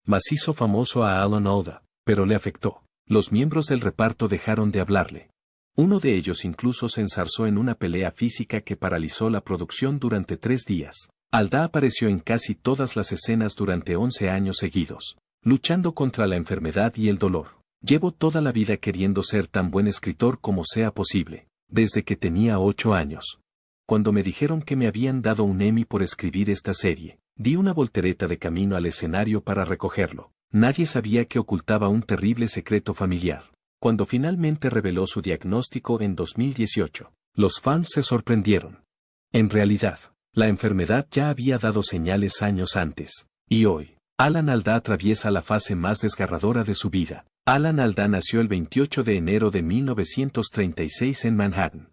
Mas hizo famoso a Alan Alda, pero le afectó. Los miembros del reparto dejaron de hablarle. Uno de ellos incluso se enzarzó en una pelea física que paralizó la producción durante 3 días. Alda apareció en casi todas las escenas durante 11 años seguidos, luchando contra la enfermedad y el dolor. Llevo toda la vida queriendo ser tan buen escritor como sea posible, desde que tenía 8 años. Cuando me dijeron que me habían dado un Emmy por escribir esta serie, di una voltereta de camino al escenario para recogerlo. Nadie sabía que ocultaba un terrible secreto familiar. Cuando finalmente reveló su diagnóstico en 2018, los fans se sorprendieron. En realidad, la enfermedad ya había dado señales años antes, y hoy, Alan Alda atraviesa la fase más desgarradora de su vida. Alan Alda nació el 28 de enero de 1936 en Manhattan.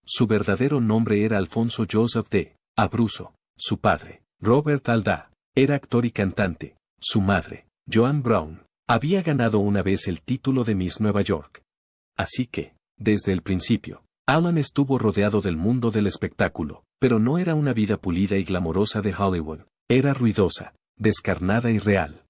Su verdadero nombre era Alfonso Joseph de Abruzzo. Su padre, Robert Alda, era actor y cantante. Su madre, Joan Brown, había ganado una vez el título de Miss Nueva York. Así que, desde el principio, Alan estuvo rodeado del mundo del espectáculo, pero no era una vida pulida y glamorosa de Hollywood, era ruidosa, descarnada y real.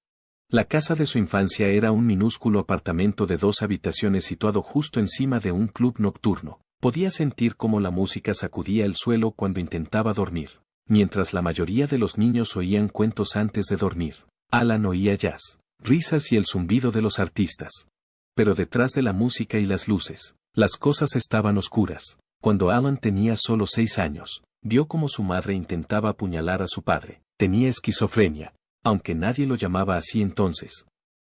La casa de su infancia era un minúsculo apartamento de 2 habitaciones situado justo encima de un club nocturno. Podía sentir cómo la música sacudía el suelo cuando intentaba dormir. Mientras la mayoría de los niños oían cuentos antes de dormir, Alan oía jazz, risas y el zumbido de los artistas. Pero detrás de la música y las luces, las cosas estaban oscuras. Cuando Alan tenía solo 6 años, vio cómo su madre intentaba apuñalar a su padre. Tenía esquizofrenia, aunque nadie lo llamaba así entonces.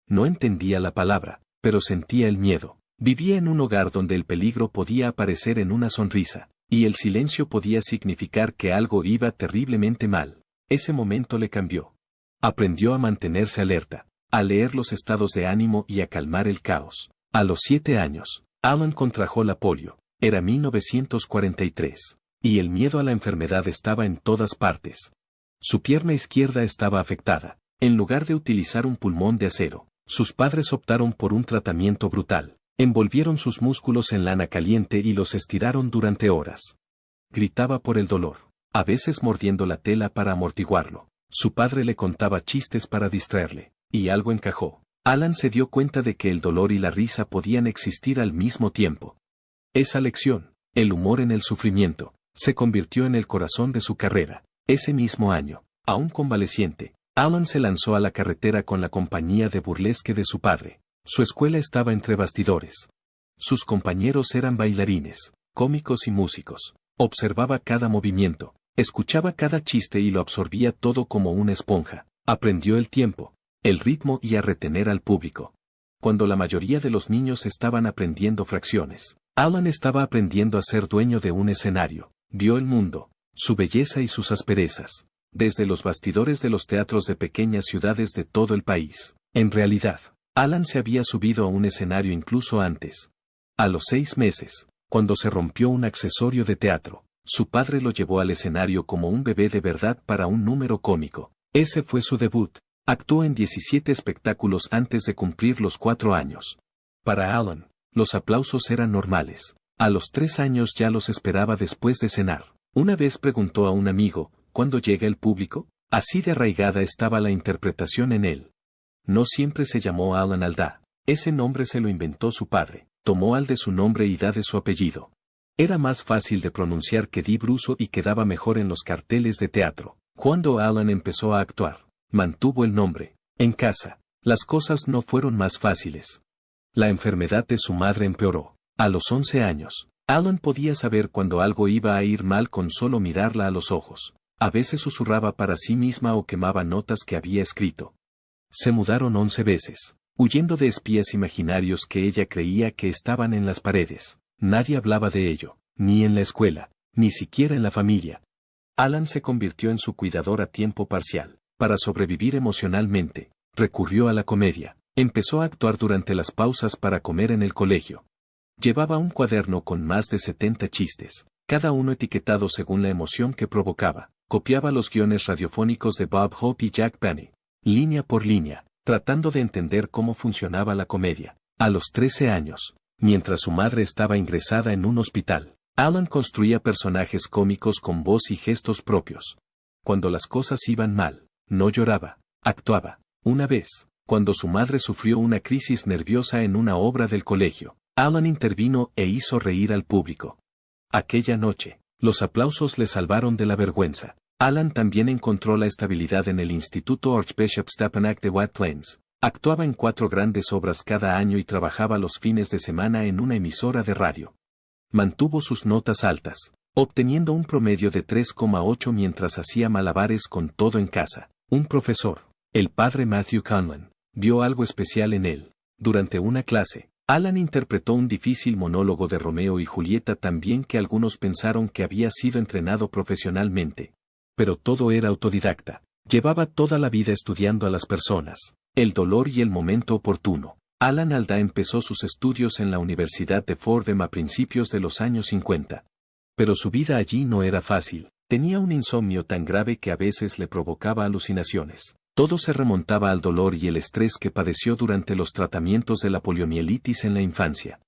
No entendía la palabra, pero sentía el miedo. Vivía en un hogar donde el peligro podía aparecer en una sonrisa, y el silencio podía significar que algo iba terriblemente mal. Ese momento le cambió. Aprendió a mantenerse alerta, a leer los estados de ánimo y a calmar el caos. A los 7 años, Alan contrajo la polio. Era 1943, y el miedo a la enfermedad estaba en todas partes. Su pierna izquierda estaba afectada. En lugar de utilizar un pulmón de acero, sus padres optaron por un tratamiento brutal. Envolvieron sus músculos en lana caliente y los estiraron durante horas. Gritaba por el dolor, a veces mordiendo la tela para amortiguarlo. Su padre le contaba chistes para distraerle, y algo encajó. Alan se dio cuenta de que el dolor y la risa podían existir al mismo tiempo. Esa lección, el humor en el sufrimiento, se convirtió en el corazón de su carrera. Ese mismo año, aún convaleciente, Alan se lanzó a la carretera con la compañía de burlesque de su padre. Su escuela estaba entre bastidores. Sus compañeros eran bailarines, cómicos y músicos. Observaba cada movimiento, escuchaba cada chiste y lo absorbía todo como una esponja. Aprendió el tiempo, el ritmo y a retener al público. Cuando la mayoría de los niños estaban aprendiendo fracciones, Alan estaba aprendiendo a ser dueño de un escenario. Vio el mundo, su belleza y sus asperezas, desde los bastidores de los teatros de pequeñas ciudades de todo el país. En realidad, Alan se había subido a un escenario incluso antes. A los 6 meses, cuando se rompió un accesorio de teatro, su padre lo llevó al escenario como un bebé de verdad para un número cómico. Ese fue su debut. Actuó en 17 espectáculos antes de cumplir los 4 años. Para Alan, los aplausos eran normales. A los 3 años ya los esperaba después de cenar. Una vez preguntó a un amigo, ¿cuándo llega el público? Así de arraigada estaba la interpretación en él. No siempre se llamó Alan Alda. Ese nombre se lo inventó su padre. Tomó Al de su nombre y Da de su apellido. Era más fácil de pronunciar que Di Bruso y quedaba mejor en los carteles de teatro. Cuando Alan empezó a actuar, mantuvo el nombre. En casa, las cosas no fueron más fáciles. La enfermedad de su madre empeoró. A los 11 años, Alan podía saber cuando algo iba a ir mal con solo mirarla a los ojos. A veces susurraba para sí misma o quemaba notas que había escrito. Se mudaron 11 veces, huyendo de espías imaginarios que ella creía que estaban en las paredes. Nadie hablaba de ello, ni en la escuela, ni siquiera en la familia. Alan se convirtió en su cuidador a tiempo parcial. Para sobrevivir emocionalmente, recurrió a la comedia. Empezó a actuar durante las pausas para comer en el colegio. Llevaba un cuaderno con más de 70 chistes, cada uno etiquetado según la emoción que provocaba. Copiaba los guiones radiofónicos de Bob Hope y Jack Benny, línea por línea, tratando de entender cómo funcionaba la comedia. A los 13 años, mientras su madre estaba ingresada en un hospital, Alan construía personajes cómicos con voz y gestos propios. Cuando las cosas iban mal, no lloraba, actuaba. Una vez, Cuando su madre sufrió una crisis nerviosa en una obra del colegio, Alan intervino e hizo reír al público. Aquella noche, los aplausos le salvaron de la vergüenza. Alan también encontró la estabilidad en el Instituto Archbishop Stepinac de White Plains. Actuaba en 4 grandes obras cada año y trabajaba los fines de semana en una emisora de radio. Mantuvo sus notas altas, obteniendo un promedio de 3,8 mientras hacía malabares con todo en casa. Un profesor, el padre Matthew Conlon, vio algo especial en él. Durante una clase, Alan interpretó un difícil monólogo de Romeo y Julieta tan bien que algunos pensaron que había sido entrenado profesionalmente. Pero todo era autodidacta. Llevaba toda la vida estudiando a las personas, el dolor y el momento oportuno. Alan Alda empezó sus estudios en la Universidad de Fordham a principios de los años 50. Pero su vida allí no era fácil. Tenía un insomnio tan grave que a veces le provocaba alucinaciones. Todo se remontaba al dolor y el estrés que padeció durante los tratamientos de la poliomielitis en la infancia.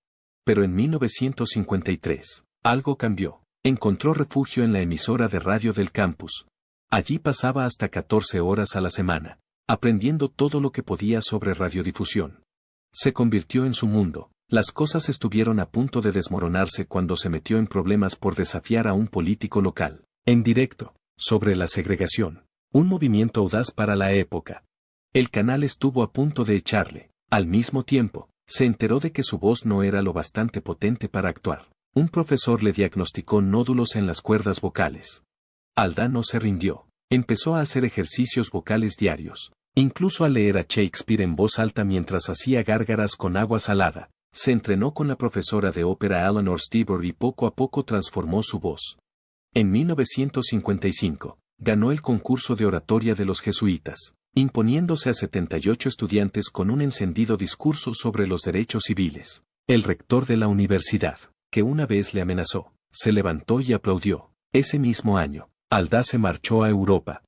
Pero en 1953, algo cambió. Encontró refugio en la emisora de radio del campus. Allí pasaba hasta 14 horas a la semana, aprendiendo todo lo que podía sobre radiodifusión. Se convirtió en su mundo. Las cosas estuvieron a punto de desmoronarse cuando se metió en problemas por desafiar a un político local, en directo, sobre la segregación, un movimiento audaz para la época. El canal estuvo a punto de echarle. Al mismo tiempo, se enteró de que su voz no era lo bastante potente para actuar. Un profesor le diagnosticó nódulos en las cuerdas vocales. Alda no se rindió. Empezó a hacer ejercicios vocales diarios. Incluso a leer a Shakespeare en voz alta mientras hacía gárgaras con agua salada. Se entrenó con la profesora de ópera Eleanor Stieber y poco a poco transformó su voz. En 1955, ganó el concurso de oratoria de los jesuitas, imponiéndose a 78 estudiantes con un encendido discurso sobre los derechos civiles. El rector de la universidad, que una vez le amenazó, se levantó y aplaudió. Ese mismo año, Alda se marchó a Europa.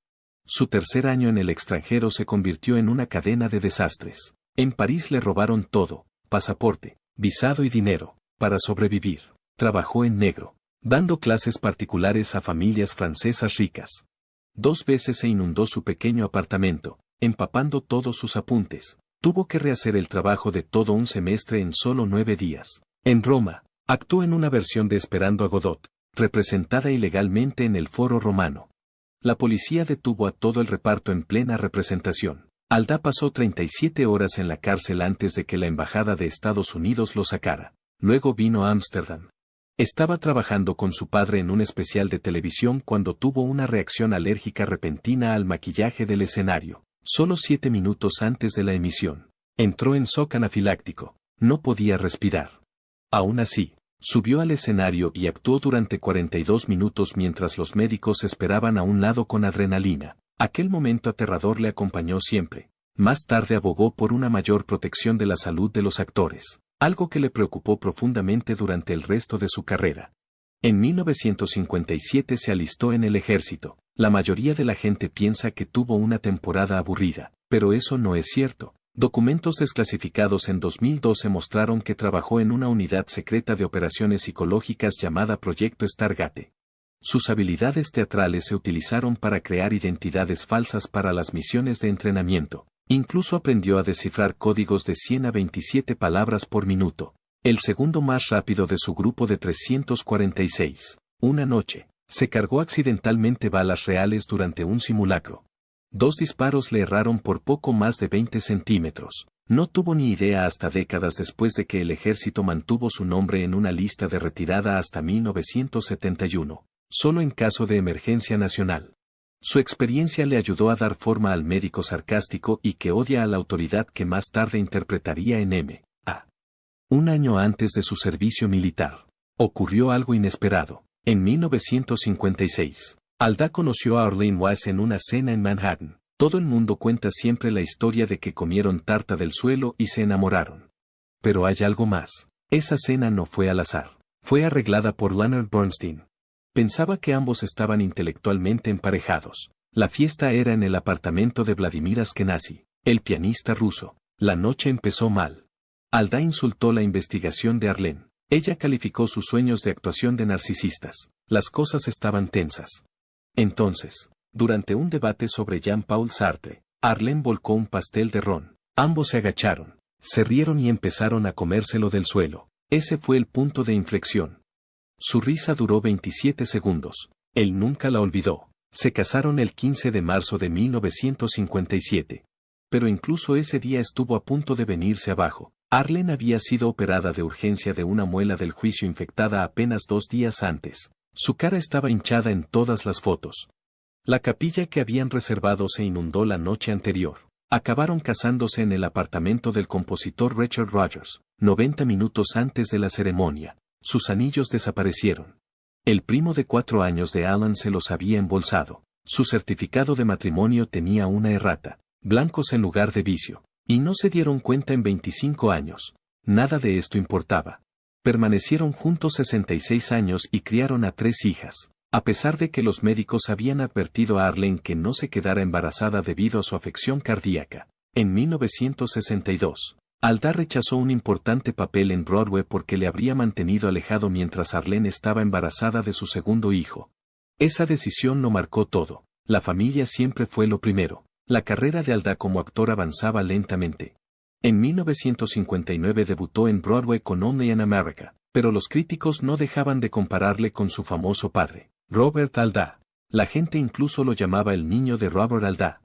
Su tercer año en el extranjero se convirtió en una cadena de desastres. En París le robaron todo, pasaporte, visado y dinero, para sobrevivir. Trabajó en negro, dando clases particulares a familias francesas ricas. 2 veces se inundó su pequeño apartamento, empapando todos sus apuntes. Tuvo que rehacer el trabajo de todo un semestre en solo 9 días. En Roma, actuó en una versión de Esperando a Godot, representada ilegalmente en el Foro Romano. La policía detuvo a todo el reparto en plena representación. Alda pasó 37 horas en la cárcel antes de que la Embajada de Estados Unidos lo sacara. Luego vino a Ámsterdam. Estaba trabajando con su padre en un especial de televisión cuando tuvo una reacción alérgica repentina al maquillaje del escenario. Solo 7 minutos antes de la emisión, entró en shock anafiláctico. No podía respirar. Aún así, subió al escenario y actuó durante 42 minutos mientras los médicos esperaban a un lado con adrenalina. Aquel momento aterrador le acompañó siempre. Más tarde abogó por una mayor protección de la salud de los actores, algo que le preocupó profundamente durante el resto de su carrera. En 1957 se alistó en el ejército. La mayoría de la gente piensa que tuvo una temporada aburrida, pero eso no es cierto. Documentos desclasificados en 2012 mostraron que trabajó en una unidad secreta de operaciones psicológicas llamada Proyecto Stargate. Sus habilidades teatrales se utilizaron para crear identidades falsas para las misiones de entrenamiento. Incluso aprendió a descifrar códigos de 100 a 27 palabras por minuto. El segundo más rápido de su grupo de 346. Una noche, se cargó accidentalmente balas reales durante un simulacro. 2 disparos le erraron por poco más de 20 centímetros. No tuvo ni idea hasta décadas después de que el ejército mantuvo su nombre en una lista de retirada hasta 1971, solo en caso de emergencia nacional. Su experiencia le ayudó a dar forma al médico sarcástico y que odia a la autoridad que más tarde interpretaría en M.A. Un año antes de su servicio militar, ocurrió algo inesperado. En 1956. Alda conoció a Arlene Weiss en una cena en Manhattan. Todo el mundo cuenta siempre la historia de que comieron tarta del suelo y se enamoraron. Pero hay algo más. Esa cena no fue al azar. Fue arreglada por Leonard Bernstein. Pensaba que ambos estaban intelectualmente emparejados. La fiesta era en el apartamento de Vladimir Ashkenazy, el pianista ruso. La noche empezó mal. Alda insultó la investigación de Arlene. Ella calificó sus sueños de actuación de narcisistas. Las cosas estaban tensas. Entonces, durante un debate sobre Jean-Paul Sartre, Arlene volcó un pastel de ron. Ambos se agacharon, se rieron y empezaron a comérselo del suelo. Ese fue el punto de inflexión. Su risa duró 27 segundos. Él nunca la olvidó. Se casaron el 15 de marzo de 1957. Pero incluso ese día estuvo a punto de venirse abajo. Arlene había sido operada de urgencia de una muela del juicio infectada apenas 2 días antes. Su cara estaba hinchada en todas las fotos. La capilla que habían reservado se inundó la noche anterior. Acabaron casándose en el apartamento del compositor Richard Rodgers. 90 minutos antes de la ceremonia, sus anillos desaparecieron. El primo de 4 años de Alan se los había embolsado. Su certificado de matrimonio tenía una errata, blancos en lugar de vicio, y no se dieron cuenta en 25 años. Nada de esto importaba. Permanecieron juntos 66 años y criaron a 3 hijas. A pesar de que los médicos habían advertido a Arlene que no se quedara embarazada debido a su afección cardíaca. En 1962, Alda rechazó un importante papel en Broadway porque le habría mantenido alejado mientras Arlene estaba embarazada de su segundo hijo. Esa decisión lo marcó todo. La familia siempre fue lo primero. La carrera de Alda como actor avanzaba lentamente. En 1959 debutó en Broadway con Only in America, pero los críticos no dejaban de compararle con su famoso padre, Robert Alda. La gente incluso lo llamaba el niño de Robert Alda.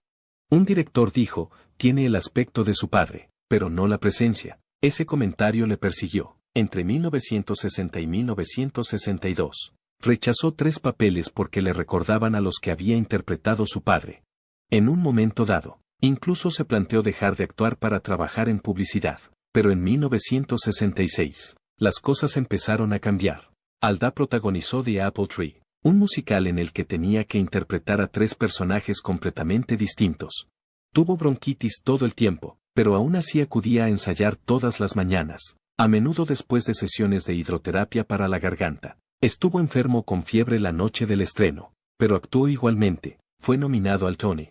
Un director dijo, tiene el aspecto de su padre, pero no la presencia. Ese comentario le persiguió. Entre 1960 y 1962, rechazó 3 papeles porque le recordaban a los que había interpretado su padre. En un momento dado, incluso se planteó dejar de actuar para trabajar en publicidad, pero en 1966, las cosas empezaron a cambiar. Alda protagonizó The Apple Tree, un musical en el que tenía que interpretar a 3 personajes completamente distintos. Tuvo bronquitis todo el tiempo, pero aún así acudía a ensayar todas las mañanas, a menudo después de sesiones de hidroterapia para la garganta. Estuvo enfermo con fiebre la noche del estreno, pero actuó igualmente. Fue nominado al Tony.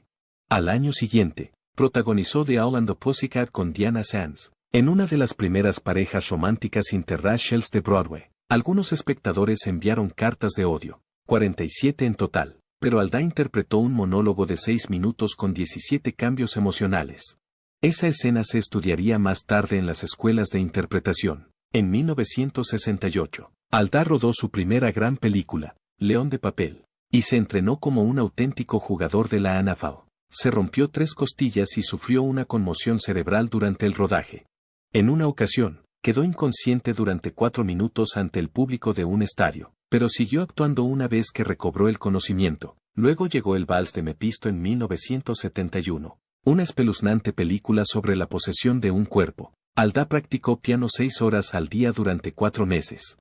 Al año siguiente, protagonizó The Owl and the Pussycat con Diana Sands, en una de las primeras parejas románticas interraciales de Broadway. Algunos espectadores enviaron cartas de odio, 47 en total, pero Alda interpretó un monólogo de 6 minutos con 17 cambios emocionales. Esa escena se estudiaría más tarde en las escuelas de interpretación. En 1968, Alda rodó su primera gran película, León de Papel, y se entrenó como un auténtico jugador de la NFL. Se rompió 3 costillas y sufrió una conmoción cerebral durante el rodaje. En una ocasión, quedó inconsciente durante 4 minutos ante el público de un estadio, pero siguió actuando una vez que recobró el conocimiento. Luego llegó el Vals de Mepisto en 1971, una espeluznante película sobre la posesión de un cuerpo. Alda practicó piano 6 horas al día durante 4 meses.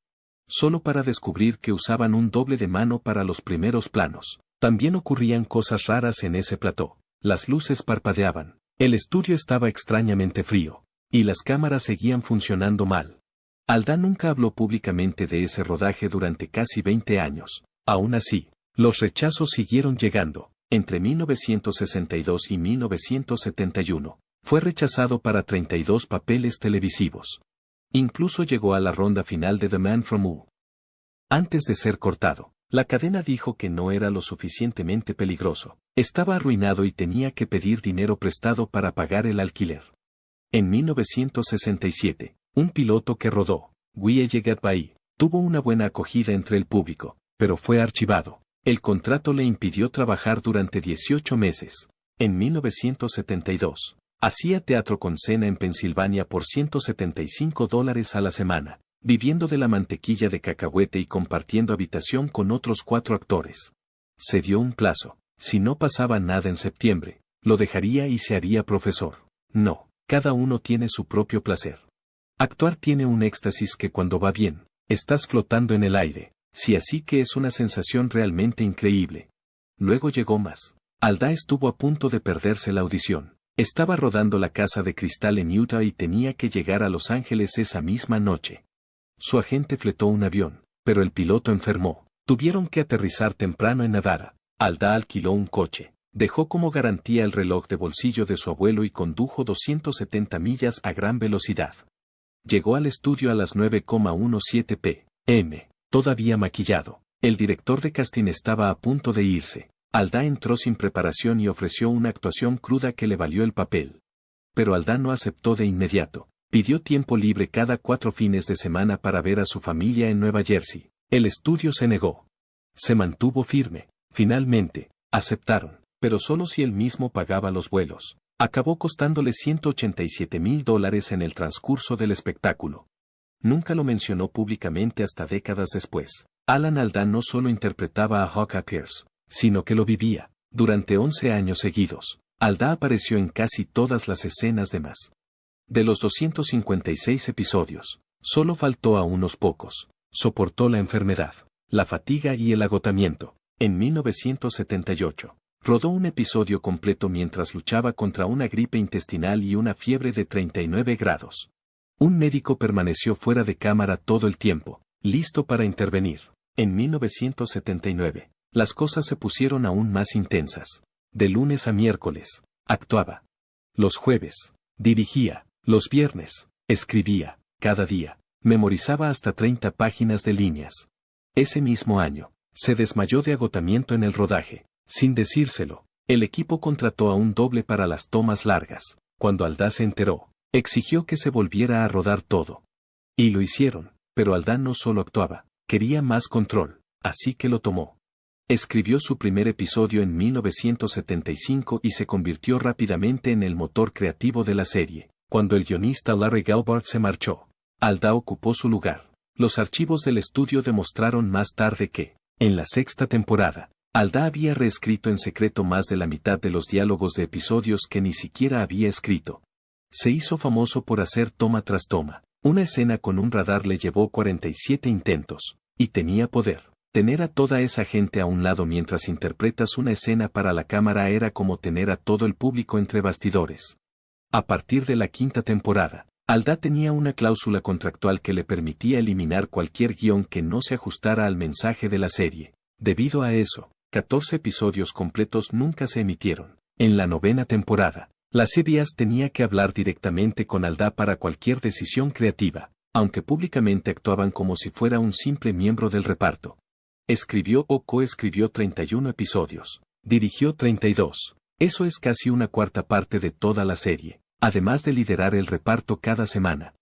Solo para descubrir que usaban un doble de mano para los primeros planos. También ocurrían cosas raras en ese plató. Las luces parpadeaban, el estudio estaba extrañamente frío, y las cámaras seguían funcionando mal. Alda nunca habló públicamente de ese rodaje durante casi 20 años. Aún así, los rechazos siguieron llegando. Entre 1962 y 1971, fue rechazado para 32 papeles televisivos. Incluso llegó a la ronda final de The Man from U. Antes de ser cortado, la cadena dijo que no era lo suficientemente peligroso. Estaba arruinado y tenía que pedir dinero prestado para pagar el alquiler. En 1967, un piloto que rodó, We Get By, tuvo una buena acogida entre el público, pero fue archivado. El contrato le impidió trabajar durante 18 meses. En 1972, hacía teatro con cena en Pensilvania por $175 a la semana, viviendo de la mantequilla de cacahuete y compartiendo habitación con otros 4 actores. Se dio un plazo. Si no pasaba nada en septiembre, lo dejaría y se haría profesor. No, cada uno tiene su propio placer. Actuar tiene un éxtasis que cuando va bien, estás flotando en el aire. Sí, así que es una sensación realmente increíble. Luego llegó más. Alda estuvo a punto de perderse la audición. Estaba rodando La Casa de Cristal en Utah y tenía que llegar a Los Ángeles esa misma noche. Su agente fletó un avión, pero el piloto enfermó. Tuvieron que aterrizar temprano en Nevada. Alda alquiló un coche, dejó como garantía el reloj de bolsillo de su abuelo y condujo 270 millas a gran velocidad. Llegó al estudio a las 9:17 p.m., todavía maquillado. El director de casting estaba a punto de irse. Alda entró sin preparación y ofreció una actuación cruda que le valió el papel. pero Aldá no aceptó de inmediato. Pidió tiempo libre cada 4 fines de semana para ver a su familia en Nueva Jersey. El estudio se negó. Se mantuvo firme. Finalmente, aceptaron, pero solo si él mismo pagaba los vuelos. Acabó costándole $187,000 en el transcurso del espectáculo. Nunca lo mencionó públicamente hasta décadas después. Alan Alda no solo interpretaba a Hawk Pierce, sino que lo vivía. Durante 11 años seguidos, Alda apareció en casi todas las escenas de más. De los 256 episodios, solo faltó a unos pocos. Soportó la enfermedad, la fatiga y el agotamiento. En 1978, rodó un episodio completo mientras luchaba contra una gripe intestinal y una fiebre de 39 grados. Un médico permaneció fuera de cámara todo el tiempo, listo para intervenir. En 1979, las cosas se pusieron aún más intensas. De lunes a miércoles, actuaba. Los jueves, dirigía. Los viernes, escribía. Cada día, memorizaba hasta 30 páginas de líneas. Ese mismo año, se desmayó de agotamiento en el rodaje. Sin decírselo, el equipo contrató a un doble para las tomas largas. Cuando Alda se enteró, exigió que se volviera a rodar todo. Y lo hicieron, pero Alda no solo actuaba, quería más control, así que lo tomó. Escribió su primer episodio en 1975 y se convirtió rápidamente en el motor creativo de la serie. Cuando el guionista Larry Gelbart se marchó, Alda ocupó su lugar. Los archivos del estudio demostraron más tarde que, en la sexta temporada, Alda había reescrito en secreto más de la mitad de los diálogos de episodios que ni siquiera había escrito. Se hizo famoso por hacer toma tras toma. Una escena con un radar le llevó 47 intentos, y tenía poder. Tener a toda esa gente a un lado mientras interpretas una escena para la cámara era como tener a todo el público entre bastidores. A partir de la quinta temporada, Alda tenía una cláusula contractual que le permitía eliminar cualquier guión que no se ajustara al mensaje de la serie. Debido a eso, 14 episodios completos nunca se emitieron. En la novena temporada, la CBS tenía que hablar directamente con Alda para cualquier decisión creativa, aunque públicamente actuaban como si fuera un simple miembro del reparto. Escribió o coescribió 31 episodios. Dirigió 32. Eso es casi una cuarta parte de toda la serie, además de liderar el reparto cada semana.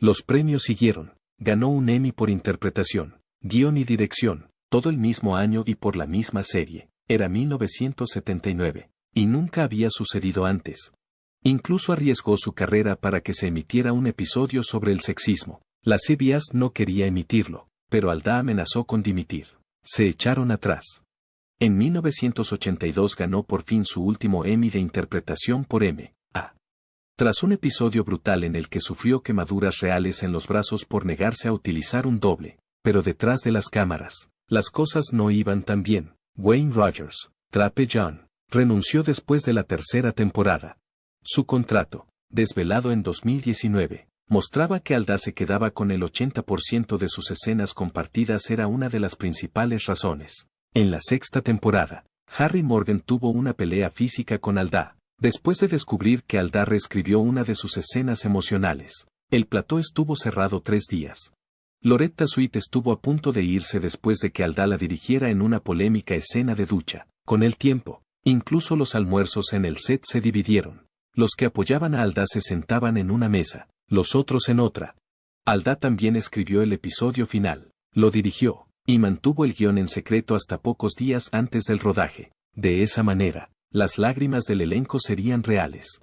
Los premios siguieron. Ganó un Emmy por interpretación, guión y dirección, todo el mismo año y por la misma serie. Era 1979, y nunca había sucedido antes. Incluso arriesgó su carrera para que se emitiera un episodio sobre el sexismo. La CBS no quería emitirlo, pero Alda amenazó con dimitir. Se echaron atrás. En 1982 ganó por fin su último Emmy de interpretación por M.A. Tras un episodio brutal en el que sufrió quemaduras reales en los brazos por negarse a utilizar un doble, pero detrás de las cámaras, las cosas no iban tan bien. Wayne Rogers, Trape John, renunció después de la tercera temporada. Su contrato, desvelado en 2019, mostraba que Alda se quedaba con el 80% de sus escenas compartidas era una de las principales razones. En la sexta temporada, Harry Morgan tuvo una pelea física con Alda, después de descubrir que Alda reescribió una de sus escenas emocionales. El plató estuvo cerrado 3 días. Loretta Swit estuvo a punto de irse después de que Alda la dirigiera en una polémica escena de ducha. Con el tiempo, incluso los almuerzos en el set se dividieron. Los que apoyaban a Alda se sentaban en una mesa, los otros en otra. Alda también escribió el episodio final, lo dirigió, y mantuvo el guión en secreto hasta pocos días antes del rodaje. De esa manera, las lágrimas del elenco serían reales.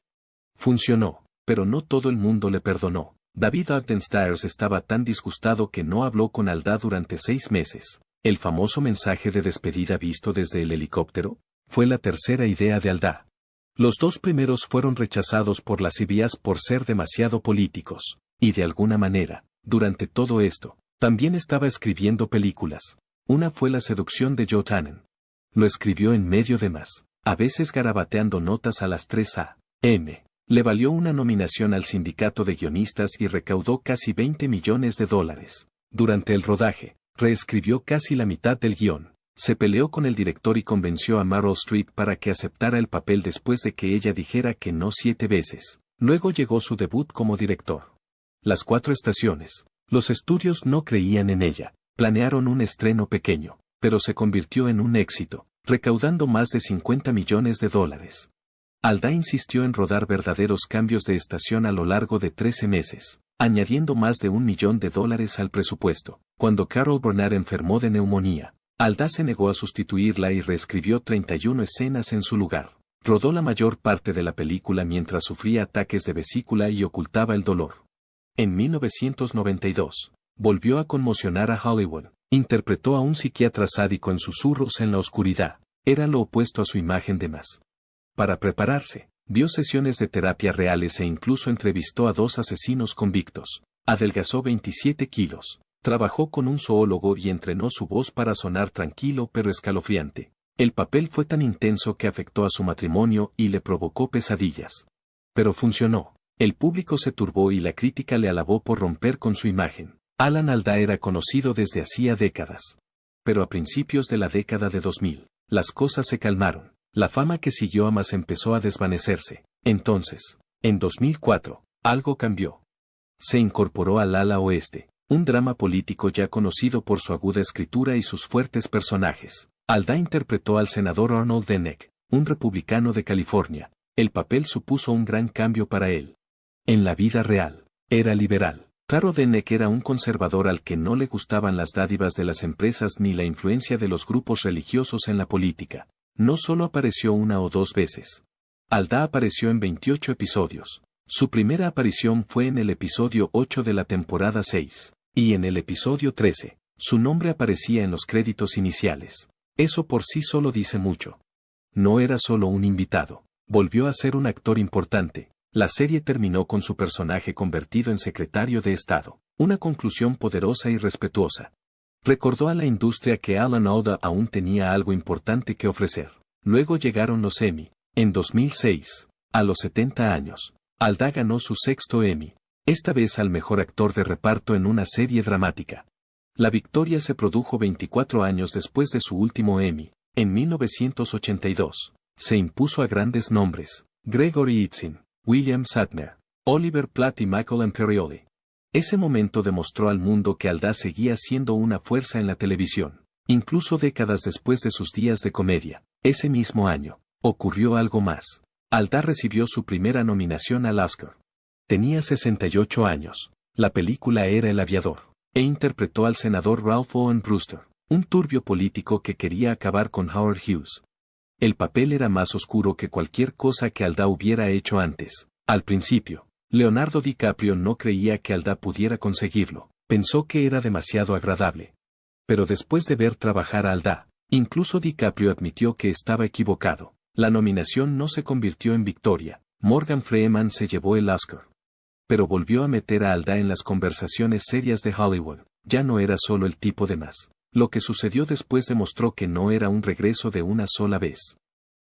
Funcionó, pero no todo el mundo le perdonó. David Ogden Stiers estaba tan disgustado que no habló con Alda durante 6 meses. El famoso mensaje de despedida visto desde el helicóptero fue la tercera idea de Alda. Los 2 primeros fueron rechazados por la CBS por ser demasiado políticos, y de alguna manera, durante todo esto, también estaba escribiendo películas. Una fue La seducción de Joe Tannen. Lo escribió en medio de más, a veces garabateando notas a las 3 a.m. Le valió una nominación al sindicato de guionistas y recaudó casi $20 millones. Durante el rodaje, reescribió casi la mitad del guión. Se peleó con el director y convenció a Meryl Streep para que aceptara el papel después de que ella dijera que no 7 veces. Luego llegó su debut como director. Las 4 estaciones. Los estudios no creían en ella. Planearon un estreno pequeño, pero se convirtió en un éxito, recaudando más de $50 millones. Aldá insistió en rodar verdaderos cambios de estación a lo largo de 13 meses, añadiendo más de $1 millón al presupuesto. Cuando Carol Burnett enfermó de neumonía, Aldá se negó a sustituirla y reescribió 31 escenas en su lugar. Rodó la mayor parte de la película mientras sufría ataques de vesícula y ocultaba el dolor. En 1992, volvió a conmocionar a Hollywood. Interpretó a un psiquiatra sádico en Susurros en la oscuridad. Era lo opuesto a su imagen de más. Para prepararse, dio sesiones de terapia reales e incluso entrevistó a 2 asesinos convictos. Adelgazó 27 kilos. Trabajó con un zoólogo y entrenó su voz para sonar tranquilo pero escalofriante. El papel fue tan intenso que afectó a su matrimonio y le provocó pesadillas. Pero funcionó. El público se turbó y la crítica le alabó por romper con su imagen. Alan Alda era conocido desde hacía décadas. Pero a principios de la década de 2000, las cosas se calmaron. La fama que siguió a más empezó a desvanecerse. Entonces, en 2004, algo cambió. Se incorporó al ala oeste, un drama político ya conocido por su aguda escritura y sus fuertes personajes. Alda interpretó al senador Arnold Denick, un republicano de California. El papel supuso un gran cambio para él. En la vida real, era liberal. Claro, Denick era un conservador al que no le gustaban las dádivas de las empresas ni la influencia de los grupos religiosos en la política. No solo apareció 1 o 2 veces. Alda apareció en 28 episodios. Su primera aparición fue en el episodio 8 de la temporada 6, y en el episodio 13, su nombre aparecía en los créditos iniciales. Eso por sí solo dice mucho. No era solo un invitado, volvió a ser un actor importante. La serie terminó con su personaje convertido en secretario de Estado, una conclusión poderosa y respetuosa. Recordó a la industria que Alan Alda aún tenía algo importante que ofrecer. Luego llegaron los Emmy. En 2006, a los 70 años, Alda ganó su 6º Emmy, esta vez al mejor actor de reparto en una serie dramática. La victoria se produjo 24 años después de su último Emmy, en 1982. Se impuso a grandes nombres: Gregory Itzin, William Shatner, Oliver Platt y Michael Imperioli. Ese momento demostró al mundo que Alda seguía siendo una fuerza en la televisión, incluso décadas después de sus días de comedia. Ese mismo año, ocurrió algo más. Alda recibió su primera nominación al Oscar. Tenía 68 años. La película era El Aviador, e interpretó al senador Ralph Owen Brewster, un turbio político que quería acabar con Howard Hughes. El papel era más oscuro que cualquier cosa que Alda hubiera hecho antes. Al principio, Leonardo DiCaprio no creía que Alda pudiera conseguirlo, pensó que era demasiado agradable. Pero después de ver trabajar a Alda, incluso DiCaprio admitió que estaba equivocado. La nominación no se convirtió en victoria, Morgan Freeman se llevó el Oscar. Pero volvió a meter a Alda en las conversaciones serias de Hollywood, ya no era solo el tipo de más. Lo que sucedió después demostró que no era un regreso de una sola vez.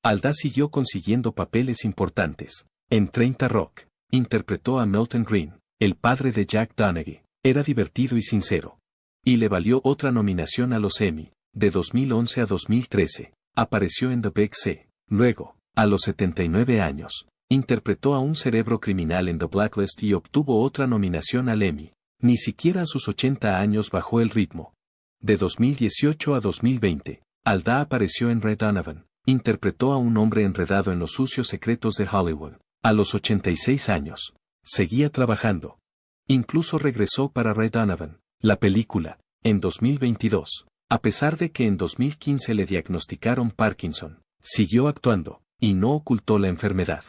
Alda siguió consiguiendo papeles importantes. En 30 Rock, interpretó a Milton Green, el padre de Jack Donaghy. Era divertido y sincero. Y le valió otra nominación a los Emmy. De 2011 a 2013, apareció en The Big C. Luego, a los 79 años, interpretó a un cerebro criminal en The Blacklist y obtuvo otra nominación al Emmy. Ni siquiera a sus 80 años bajó el ritmo. De 2018 a 2020, Alda apareció en Red Donovan. Interpretó a un hombre enredado en los sucios secretos de Hollywood. A los 86 años, seguía trabajando. Incluso regresó para Red Donovan, la película, en 2022. A pesar de que en 2015 le diagnosticaron Parkinson, siguió actuando, y no ocultó la enfermedad.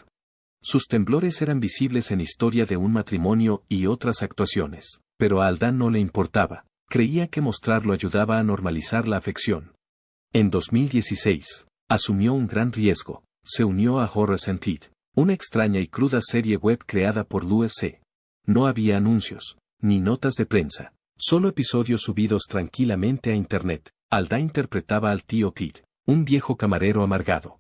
Sus temblores eran visibles en Historia de un matrimonio y otras actuaciones, pero a Alda no le importaba. Creía que mostrarlo ayudaba a normalizar la afección. En 2016, asumió un gran riesgo. Se unió a Horace and Pete, una extraña y cruda serie web creada por Louis C. No había anuncios, ni notas de prensa, solo episodios subidos tranquilamente a internet. Alda interpretaba al tío Pete, un viejo camarero amargado.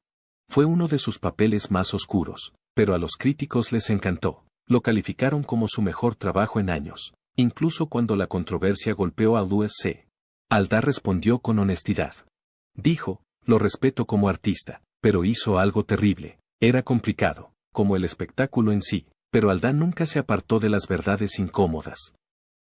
Fue uno de sus papeles más oscuros, pero a los críticos les encantó. Lo calificaron como su mejor trabajo en años. Incluso cuando la controversia golpeó a Louis C. Alda respondió con honestidad. Dijo: lo respeto como artista, pero hizo algo terrible. Era complicado, como el espectáculo en sí, pero Alda nunca se apartó de las verdades incómodas.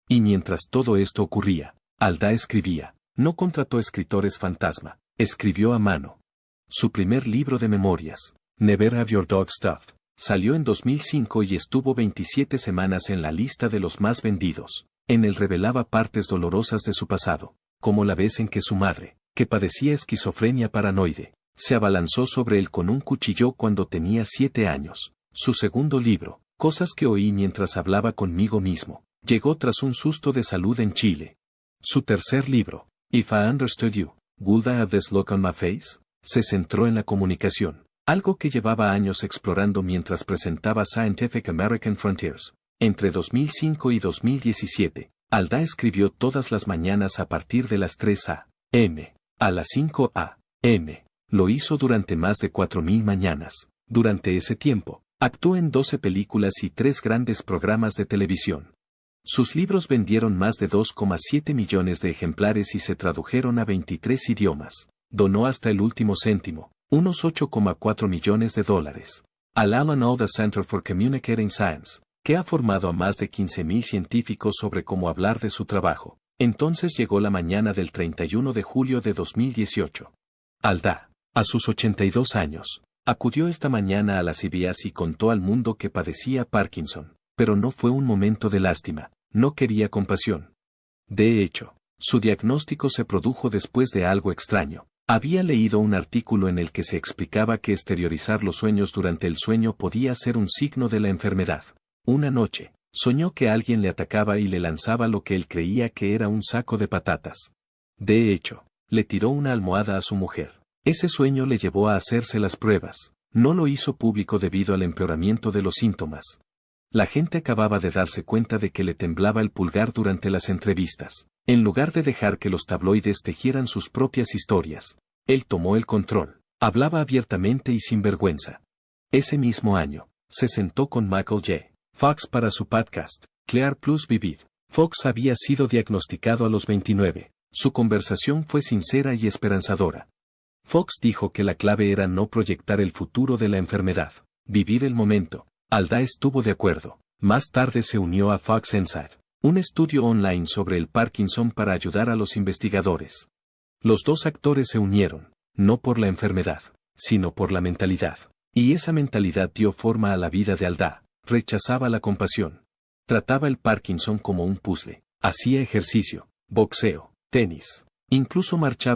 Y mientras todo esto ocurría, Alda escribía. No contrató escritores fantasma, escribió a mano. Su primer libro de memorias, Never Have Your Dog Stuffed salió en 2005 y estuvo 27 semanas en la lista de los más vendidos. En él revelaba partes dolorosas de su pasado, como la vez en que su madre, que padecía esquizofrenia paranoide, se abalanzó sobre él con un cuchillo cuando tenía 7 años. Su segundo libro, Cosas que oí mientras hablaba conmigo mismo, llegó tras un susto de salud en Chile. Su tercer libro, If I Understood You, Would I Have This Look on My Face, se centró en la comunicación, algo que llevaba años explorando mientras presentaba Scientific American Frontiers. Entre 2005 y 2017, Alda escribió todas las mañanas a partir de las 3 a.m. a las 5 a.m. Lo hizo durante más de 4.000 mañanas. Durante ese tiempo, actuó en 12 películas y 3 grandes programas de televisión. Sus libros vendieron más de 2,7 millones de ejemplares y se tradujeron a 23 idiomas. Donó hasta el último céntimo, unos $8,4 millones, al Alan Alda Center for Communicating Science, que ha formado a más de 15.000 científicos sobre cómo hablar de su trabajo. Entonces llegó la mañana del 31 de julio de 2018. Alda, a sus 82 años, acudió esta mañana a la CBS y contó al mundo que padecía Parkinson, pero no fue un momento de lástima, no quería compasión. De hecho, su diagnóstico se produjo después de algo extraño. Había leído un artículo en el que se explicaba que exteriorizar los sueños durante el sueño podía ser un signo de la enfermedad. Una noche, soñó que alguien le atacaba y le lanzaba lo que él creía que era un saco de patatas. De hecho, le tiró una almohada a su mujer. Ese sueño le llevó a hacerse las pruebas. No lo hizo público debido al empeoramiento de los síntomas. La gente acababa de darse cuenta de que le temblaba el pulgar durante las entrevistas. En lugar de dejar que los tabloides tejieran sus propias historias, él tomó el control. Hablaba abiertamente y sin vergüenza. Ese mismo año, se sentó con Michael J. Fox para su podcast, Clear Plus Vivid. Fox había sido diagnosticado a los 29. Su conversación fue sincera y esperanzadora. Fox dijo que la clave era no proyectar el futuro de la enfermedad, vivir el momento. Alda estuvo de acuerdo. Más tarde se unió a Fox Inside, un estudio online sobre el Parkinson para ayudar a los investigadores. Los dos actores se unieron, no por la enfermedad, sino por la mentalidad. Y esa mentalidad dio forma a la vida de Alda. Rechazaba la compasión. Trataba el Parkinson como un puzzle. Hacía ejercicio, boxeo, tenis. Incluso marchaba